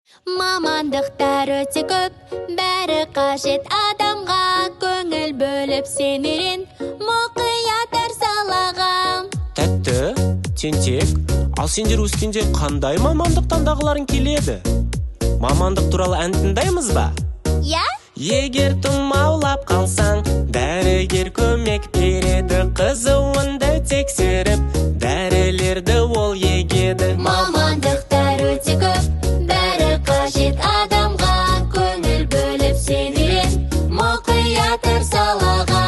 Мамандықтар өте көп, бәрі қажет адамға. Көңіл бөліп сен үйрен, мұқият әр салаға. Тәтті, тентек, ал сендер өскенде қандай мамандық таңдағыларың келеді? Мамандық туралы ән тыңдаймыз ба? Я? Егер тұмаулап қалсаң, дәрігер көмек береді. Қызуыңды тексеріп, дәрілерді ол егеді. Мамандықтар өте көп, бәрі қажет адамға. Көңіл бөліп сен үйрен, мұқият әр салаға.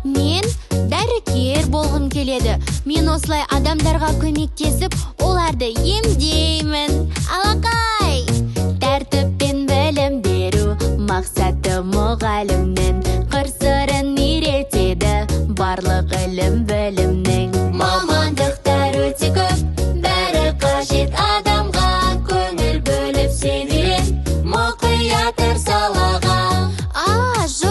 Мен дәрігер болғым келеді. Мен осылай адамдарға көмектесіп, оларды емдеймін. Алақай! Тәртіппен білім беру, мақсаты мұғалімнің. Қыр-сырын үйретеді, барлық ілім білімнің. Мамандықтар өте көп, бәрі қажет адамға. Көңіл бөліп сен үйрен, мұқият әр салаға.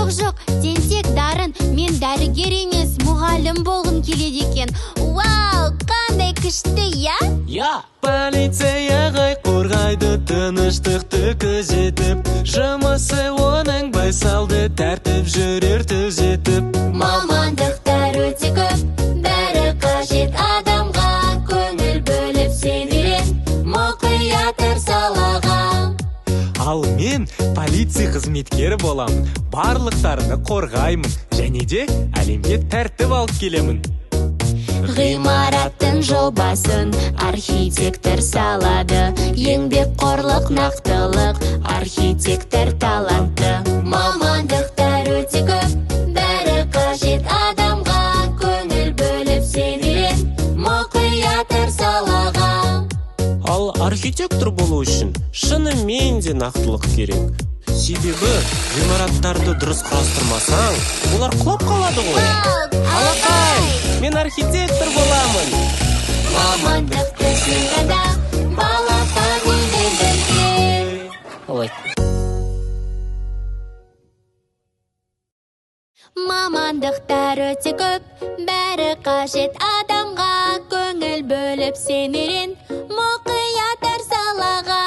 Жоқ, тентек дарын, мен дәрігер емес, мұғалім болғым келеді екен. Вау, қандай күшті, я? Я! Полиция ғай қорғайды, тыныштықты күзетіп. Жұмысы оның байсалды, тәртіп жүрер түзетіп. Мамандықтар өте көп, бәрі қажет адамға. Көңіл бөліп сен үйрен, мұқият әр салаға. Ал мен полиция қызметкері боламын, барлықтарыны қорғаймын, және де әлемге тәртіп алып келемін. Ғимараттың жобасын архитектор салады. Еңбекқорлық, нақтылық, архитектор талантты. Мамандықтар өте көп, бәрі қажет адамға. Көңіл бөліп сен үйрен, мұқият әр салаға. Ал архитектор болу үшін шынымен де нақтылық керек. Себебі ғимараттарды дұрыс құрастырмасаң, олар құлап қалады ғой. Алақай, мен архитектор боламын. Мамандықты сыңғанда, балапан еңбегінде. Ой. Мамандықтар өте көп, бәрі қажет адамға. Көңіл бөліп сен үйрен, мұқият әр салаға.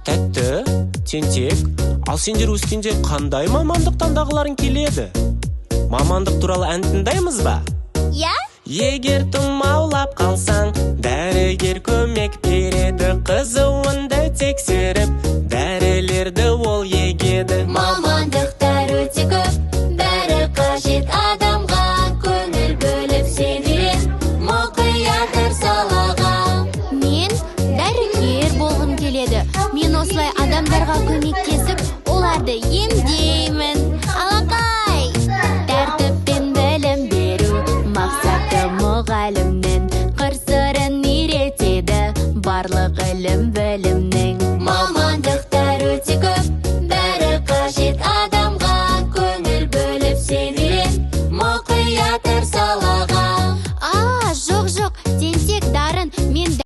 Тәтті, тентек, ал сендер өскенде қандай мамандық таңдағыларың келеді? Мамандық туралы ән тыңдаймыз ба? Я? Егер тұмаулап қалсаң, дәрігер көмек береді. Қызуыңды тексеріп, дәрілерді ол егеді. Мамандықтар өте көп, бәрі қажет адамға. Көңіл бөліп сен үйрен, мұқият әр салаға. Мен дәрігер болғым келеді. Мен осылай адамдарға көмектесіп, оларды емдеймін. Алақай! Тәртіппен білім беру, мақсаты мұғалімнің. Қыр-сырын үйретеді, барлық ілім білімнің.